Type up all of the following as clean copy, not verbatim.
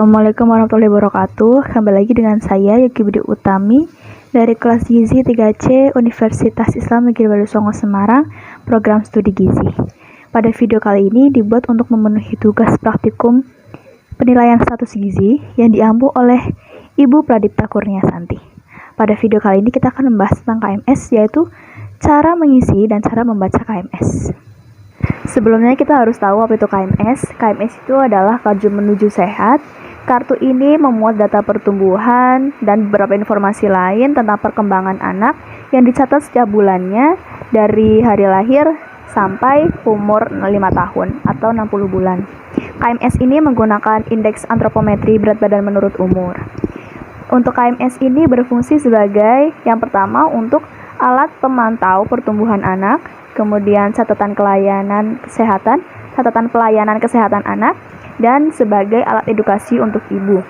Assalamualaikum warahmatullahi wabarakatuh. Kembali lagi dengan saya Yuki Budi Utami dari kelas Gizi 3C Universitas Islam Negeri Baru Songo Semarang, program studi gizi. Pada video kali ini dibuat untuk memenuhi tugas praktikum penilaian status gizi yang diampu oleh Ibu Pradipta Kurniasanti. Pada video kali ini kita akan membahas tentang KMS, yaitu cara mengisi dan cara membaca KMS. Sebelumnya kita harus tahu apa itu KMS. KMS itu adalah Kartu Menuju Sehat. Kartu ini memuat data pertumbuhan dan beberapa informasi lain tentang perkembangan anak yang dicatat setiap bulannya dari hari lahir sampai umur 5 tahun atau 60 bulan. KMS ini menggunakan indeks antropometri berat badan menurut umur. Untuk KMS ini berfungsi sebagai yang pertama untuk alat pemantau pertumbuhan anak, kemudian catatan pelayanan kesehatan anak, dan sebagai alat edukasi untuk ibu.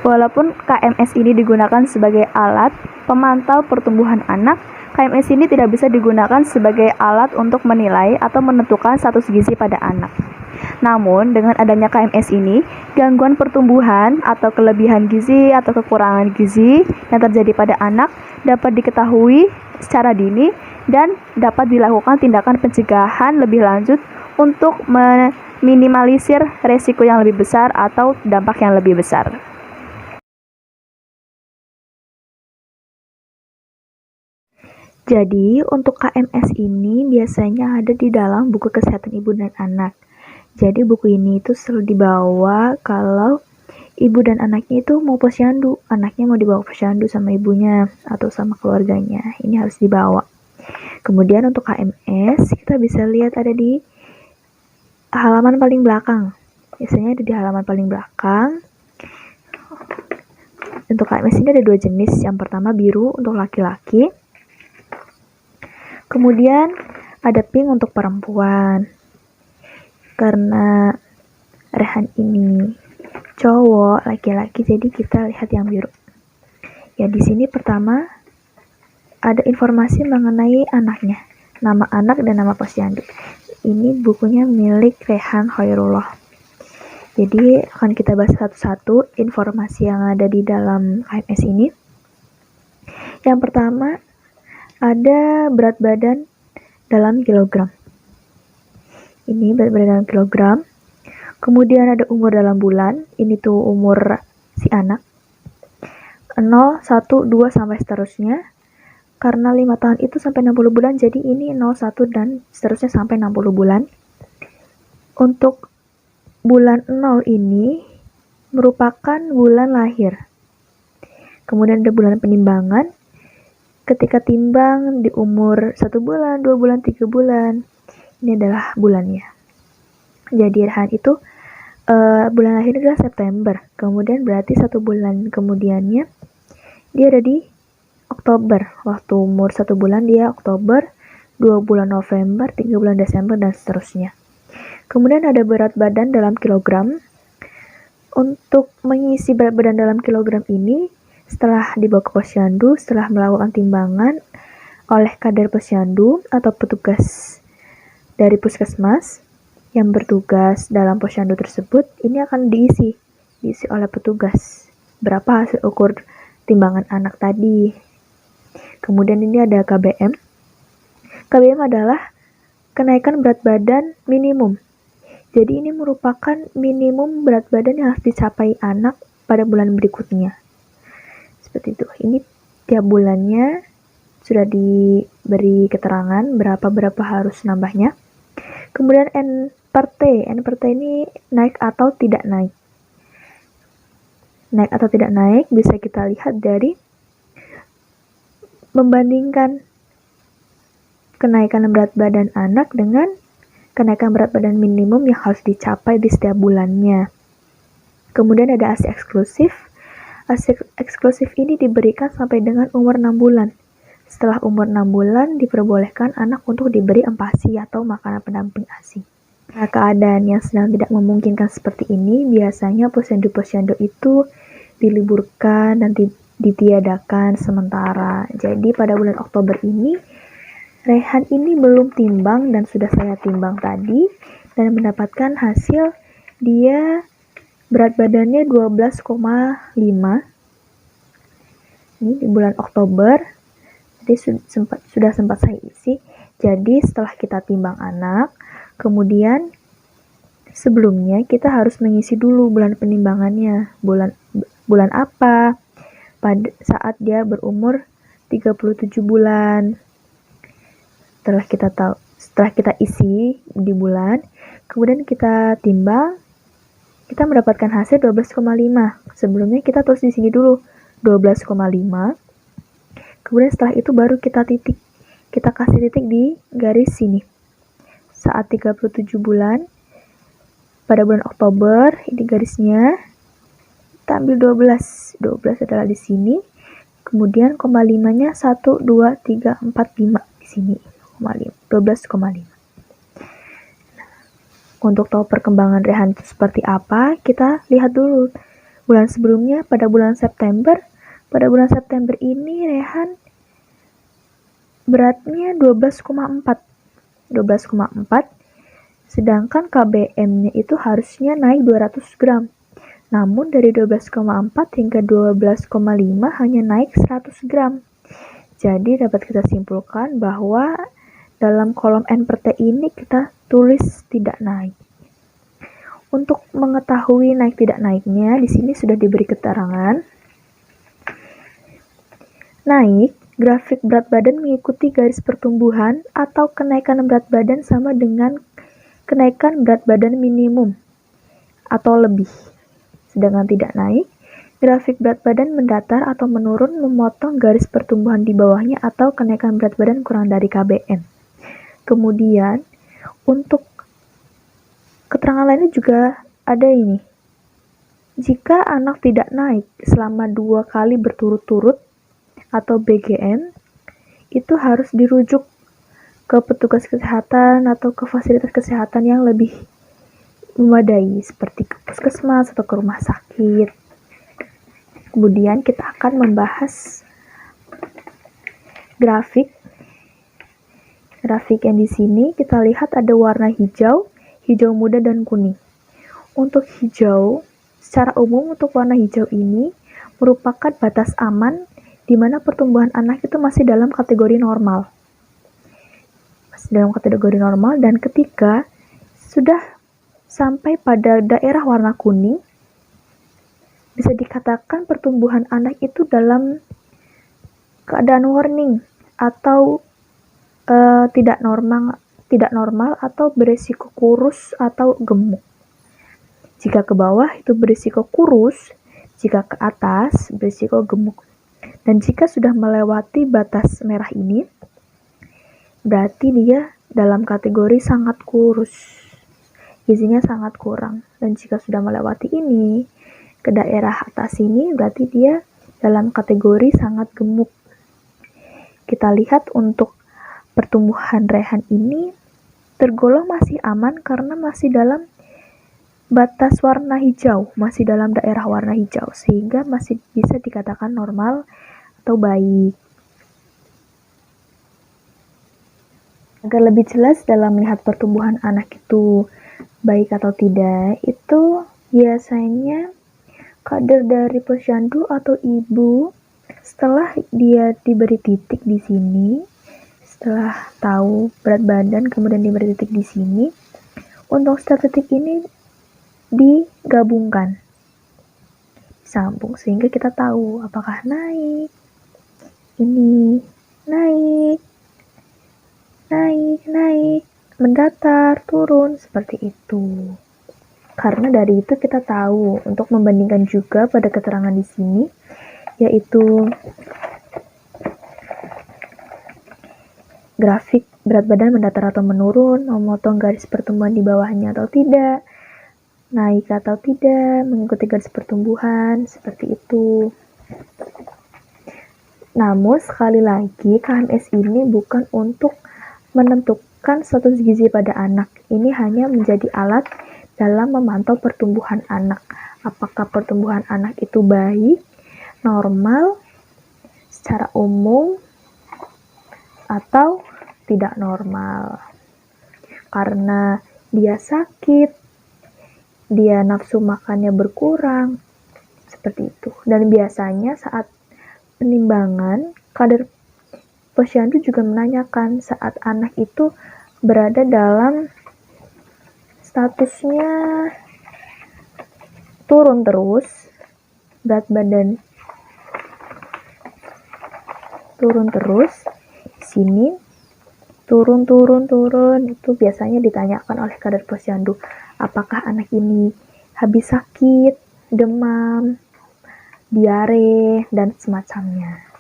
Walaupun KMS ini digunakan sebagai alat pemantau pertumbuhan anak, KMS ini tidak bisa digunakan sebagai alat untuk menilai atau menentukan status gizi pada anak. Namun, dengan adanya KMS ini, gangguan pertumbuhan atau kelebihan gizi atau kekurangan gizi yang terjadi pada anak dapat diketahui secara dini dan dapat dilakukan tindakan pencegahan lebih lanjut untuk meminimalisir resiko yang lebih besar atau dampak yang lebih besar. Jadi, untuk KMS ini biasanya ada di dalam buku kesehatan ibu dan anak. Jadi, buku ini itu selalu dibawa kalau ibu dan anaknya itu mau posyandu. Anaknya mau dibawa posyandu sama ibunya atau sama keluarganya. Ini harus dibawa. Kemudian untuk KMS, kita bisa lihat ada di halaman paling belakang. Biasanya ada di halaman paling belakang. Untuk KMS ini ada 2 jenis. Yang pertama biru untuk laki-laki. Kemudian ada pink untuk perempuan. Karena Rehan ini cowok, laki-laki, jadi kita lihat yang biru. Ya, di sini pertama ada informasi mengenai anaknya, nama anak dan nama posyandu. Ini bukunya milik Rehan Khairullah. Jadi akan kita bahas satu-satu informasi yang ada di dalam KMS ini. Yang pertama ada berat badan dalam kilogram. Ini berat badan dalam kilogram. Kemudian ada umur dalam bulan. Ini tuh umur si anak. 0, 1, 2 sampai seterusnya. Karena 5 tahun itu sampai 60 bulan, jadi ini 0, 1, dan seterusnya sampai 60 bulan. Untuk bulan 0 ini merupakan bulan lahir. Kemudian ada bulan penimbangan. Ketika timbang di umur 1 bulan, 2 bulan, 3 bulan. Ini adalah bulannya. Jadi Rehan itu bulan lahir adalah September. Kemudian berarti 1 bulan kemudiannya dia ada di Oktober. Waktu umur 1 bulan dia Oktober, 2 bulan November, 3 bulan Desember, dan seterusnya. Kemudian ada berat badan dalam kilogram. Untuk mengisi berat badan dalam kilogram ini, setelah dibawa ke posyandu, setelah melakukan timbangan oleh kader posyandu atau petugas dari puskesmas yang bertugas dalam posyandu tersebut, ini akan diisi oleh petugas berapa hasil ukur timbangan anak tadi. Kemudian ini ada KBM. KBM adalah kenaikan berat badan minimum. Jadi ini merupakan minimum berat badan yang harus dicapai anak pada bulan berikutnya. Seperti itu. Ini tiap bulannya sudah diberi keterangan berapa harus nambahnya. Kemudian N per T. N per T ini naik atau tidak naik. Naik atau tidak naik bisa kita lihat dari membandingkan kenaikan berat badan anak dengan kenaikan berat badan minimum yang harus dicapai di setiap bulannya. Kemudian ada ASI eksklusif. ASI eksklusif ini diberikan sampai dengan umur 6 bulan. Setelah umur 6 bulan diperbolehkan anak untuk diberi empasi atau makanan pendamping ASI. Nah, keadaan yang sedang tidak memungkinkan seperti ini, biasanya posyandu-posyandu itu diliburkan dan ditiadakan sementara. Jadi pada bulan Oktober ini, Rehan ini belum timbang dan sudah saya timbang tadi dan mendapatkan hasil dia Berat badannya 12,5. Ini di bulan Oktober. Jadi sudah sempat saya isi. Jadi setelah kita timbang anak, kemudian sebelumnya kita harus mengisi dulu bulan penimbangannya. Bulan apa? Pada saat dia berumur 37 bulan. Setelah kita isi di bulan, kemudian kita timbang, kita mendapatkan hasil 12,5. Sebelumnya kita tulis di sini dulu 12,5. Kemudian setelah itu baru kita titik. Kita kasih titik di garis sini. Saat 37 bulan, pada bulan Oktober, ini garisnya, kita ambil 12. 12 adalah di sini. Kemudian koma 5-nya 1, 2, 3, 4, 5 di sini. 12,5. Untuk tahu perkembangan Rehan itu seperti apa, kita lihat dulu bulan sebelumnya. Pada bulan September ini Rehan beratnya 12,4, sedangkan KBM-nya itu harusnya naik 200 gram. Namun dari 12,4 hingga 12,5 hanya naik 100 gram. Jadi dapat kita simpulkan bahwa dalam kolom N per T ini kita tulis tidak naik. Untuk mengetahui naik tidak naiknya, di sini sudah diberi keterangan. Naik, grafik berat badan mengikuti garis pertumbuhan atau kenaikan berat badan sama dengan kenaikan berat badan minimum atau lebih. Sedangkan tidak naik, grafik berat badan mendatar atau menurun memotong garis pertumbuhan di bawahnya atau kenaikan berat badan kurang dari KBM. Kemudian, untuk keterangan lainnya juga ada ini. Jika anak tidak naik selama 2 kali berturut-turut atau BGM, itu harus dirujuk ke petugas kesehatan atau ke fasilitas kesehatan yang lebih memadai, seperti ke puskesmas atau ke rumah sakit. Kemudian kita akan membahas grafik yang di sini kita lihat ada warna hijau muda dan kuning. Untuk hijau, secara umum untuk warna hijau ini merupakan batas aman di mana pertumbuhan anak itu masih dalam kategori normal. Dan ketika sudah sampai pada daerah warna kuning, bisa dikatakan pertumbuhan anak itu dalam keadaan warning atau tidak normal atau berisiko kurus atau gemuk. Jika ke bawah itu berisiko kurus, jika ke atas berisiko gemuk. Dan jika sudah melewati batas merah ini, berarti dia dalam kategori sangat kurus. Gizinya sangat kurang. Dan jika sudah melewati ini, ke daerah atas ini, berarti dia dalam kategori sangat gemuk. Kita lihat untuk pertumbuhan Rehan ini tergolong masih aman karena masih dalam batas warna hijau, masih dalam daerah warna hijau, sehingga masih bisa dikatakan normal atau baik. Agar lebih jelas dalam melihat pertumbuhan anak itu baik atau tidak, itu biasanya kadar dari posyandu atau ibu setelah dia diberi titik di sini, setelah tahu berat badan kemudian diberi titik di sini, untuk setiap titik ini digabungkan, sambung, sehingga kita tahu apakah naik, ini naik, mendatar, turun, seperti itu. Karena dari itu kita tahu untuk membandingkan juga pada keterangan di sini, yaitu grafik berat badan mendatar atau menurun, memotong garis pertumbuhan di bawahnya atau tidak, naik atau tidak, mengikuti garis pertumbuhan, seperti itu. Namun sekali lagi, KMS ini bukan untuk menentukan status gizi pada anak. Ini hanya menjadi alat dalam memantau pertumbuhan anak. Apakah pertumbuhan anak itu baik, normal, secara umum, atau tidak normal. Karena dia sakit, dia nafsu makannya berkurang, seperti itu. Dan biasanya saat penimbangan, kadar posyandu juga menanyakan saat anak itu berada dalam statusnya turun terus, berat badan turun terus, di sini turun, itu biasanya ditanyakan oleh kadar posyandu, apakah anak ini habis sakit, demam, diare, dan semacamnya.